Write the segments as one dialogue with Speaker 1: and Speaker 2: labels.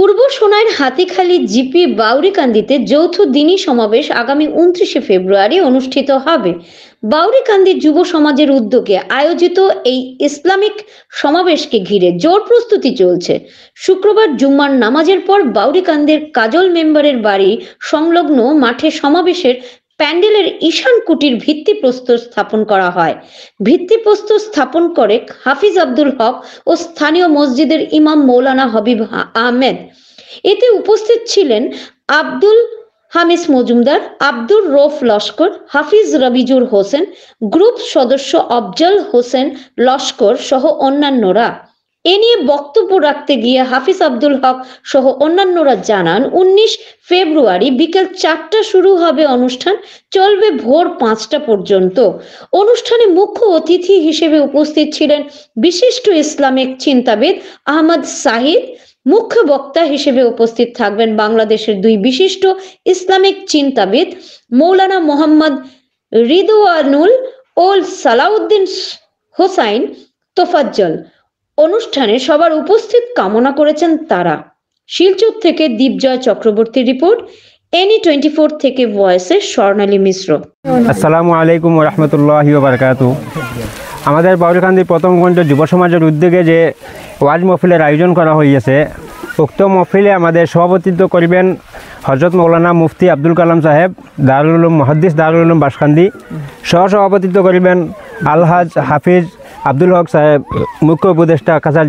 Speaker 1: পূর্ব সোনাইর হাতিখালি GP বাউরিকান্দিতে যৌথ দিনী সমাবেশ আগামী 29শে ফেব্রুয়ারি অনুষ্ঠিত হবে। বাউরিকান্দি যুব সমাজের উদ্যোগে আয়োজিত এই ইসলামিক সমাবেশকে ঘিরে জোর প্রস্তুতি চলছে। শুক্রবার জুম্মার নামাজের পর বাউরিকান্দির কাজল মেম্বারের বাড়ি সংলগ্ন মাঠে সমাবেশের প্যান্ডেলের ঈশান কুটির ভিত্তিপ্রস্তর স্থাপন করা হয়। ভিত্তিপ্রস্তর স্থাপন করে হাফিজ আব্দুল হক ও স্থানীয় মসজিদের ইমাম মৌলানা হাবিব আহমেদ। এতে উপস্থিত ছিলেন আব্দুল হামিদ মজুমদার, আব্দুর রৌফ লস্কর, হাফিজ রবিজুর হোসেন, গ্রুপ সদস্য আফজল হোসেন লস্কর সহ অন্যান্যরা। এ নিয়ে বক্তব্য রাখতে গিয়ে হাফিজ আব্দুল হক সহ অন্যান্যরা জানান, 19 ফেব্রুয়ারি বিকেল 4টা শুরু হবে অনুষ্ঠান, চলবে ভোর 5টা পর্যন্ত। অনুষ্ঠানে মুখ্য অতিথি হিসেবে উপস্থিত ছিলেন বিশিষ্ট ইসলামিক চিন্তাবিদ আহমদ সাহিদ। মুখ্য বক্তা হিসেবে উপস্থিত থাকবেন বাংলাদেশের দুই বিশিষ্ট ইসলামিক চিন্তাবিদ মৌলানা মোহাম্মদ রিদওয়ানুল ও সালাউদ্দিন হোসাইন তোফাজ্জল। অনুষ্ঠানে সবার উপস্থিত কামনা করেছেন তারা। শিলচর থেকে দীপজয় চক্রবর্তী রিপোর্ট, NE24 থেকে ভয়েসে স্বর্ণালী মিশ্র।
Speaker 2: আসসালামু আলাইকুম ওয়া রাহমাতুল্লাহি ওয়া বারাকাতুহু। আমাদের বাউরিকান্দি প্রথম খণ্ড যুব সমাজের উদ্যোগে যে ওয়াজ মহফিলের আয়োজন করা হয়েছে, উক্ত মহফিলে আমাদের সভাপতিত্ব করিবেন হজরত মৌলানা মুফতি আব্দুল কালাম সাহেব, দারুল উলুম মুহাদ্দিস দারুল উলুম বাসকান্দি। সহসভাপতিত্ব করিবেন আলহাজ হাফিজ আব্দুল হক সাহেব, মুখ্য উপদেষ্টা কাছাড়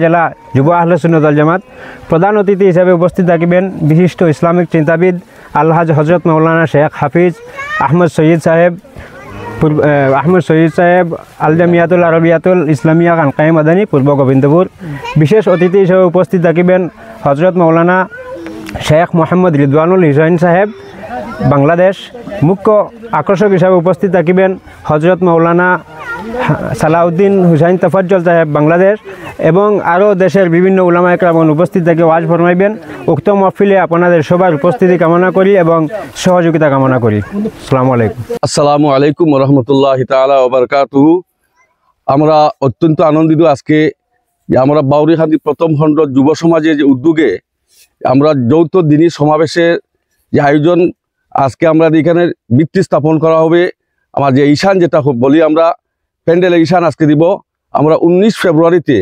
Speaker 2: জেলা যুব আহলে সুন্নাত ওয়াল জামাত। প্রধান অতিথি হিসেবে উপস্থিত থাকবেন বিশিষ্ট ইসলামিক চিন্তাবিদ আলহাজ হজরত মৌলানা শেখ হাফিজ আহমদ সৈয়দ সাহেব আল জামিয়াতুল আরবিয়াতুল ইসলামিয়া খানকায়ে মাদানী পূর্ব গোবিন্দপুর। বিশেষ অতিথি হিসেবে উপস্থিত থাকবেন হজরত মৌলানা শেখ মোহাম্মদ রিদওয়ানুল হুসাইন সাহেব, বাংলাদেশ। মুখ্য আকর্ষক হিসাবে উপস্থিত থাকবেন হজরত মৌলানা সালাউদ্দিন হুসাইন তোফাজ্জল সাহেব, বাংলাদেশ। এবং আরও দেশের বিভিন্ন উলামা একরাম উপস্থিত থেকে ওয়াজ ফরমাইবেন। উক্ত মহফিলে আপনাদের সবার উপস্থিতি কামনা করি এবং সহযোগিতা কামনা করি। আসসালামু আলাইকুম।
Speaker 3: আসসালামু আলাইকুম ওয়া রাহমাতুল্লাহি তাআলা ওয়া বারাকাতুহু। আমরা অত্যন্ত আনন্দিত আজকে আমরা বাউরিকান্দি প্রথম খণ্ড যুব সমাজের যে উদ্যোগে আমরা যৌথ দিনী সমাবেশের যে আয়োজন, আজকে আমরা এখানে ভিত্তি স্থাপন করা হবে। আমার যে ঈশান যেটা বলি আমরা প্যান্ডেলের ঈশান আজকে দিব। আমরা 19 ফেব্রুয়ারিতে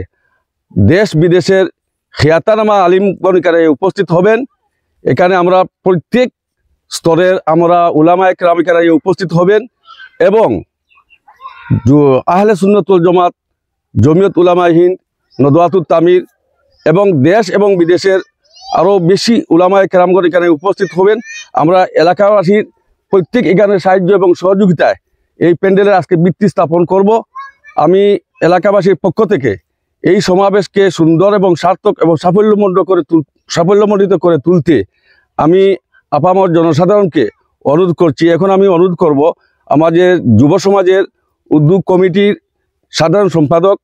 Speaker 3: দেশ বিদেশের খিয়াতানামা আলিমগণিকারা উপস্থিত হবেন। এখানে আমরা প্রত্যেক স্তরের আমরা উলামায়ে কেরামিকারা উপস্থিত হবেন এবং আহলে সুন্নাত ওয়াল জামাত, জমিয়ত উলামায়ে হিন্দ, নদওয়াতুত তামির এবং দেশ এবং বিদেশের আরও বেশি উলামায়ে কেরামগণ এখানে উপস্থিত হবেন। আমরা এলাকাবাসীর প্রত্যেক এখানে সাহায্য এবং সহযোগিতায় এই প্যান্ডেলের আজকে ভিত্তি স্থাপন করব। আমি এলাকাবাসীর পক্ষ থেকে এই সমাবেশকে সুন্দর এবং সার্থক এবং সাফল্যমণ্ডিত করে তুলতে আমি আপামর জনসাধারণকে অনুরোধ করছি। এখন আমি অনুরোধ করব আমাদের যুব সমাজের উদ্যোগ কমিটির সাধারণ সম্পাদক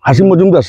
Speaker 3: হাসিম মজুমদার।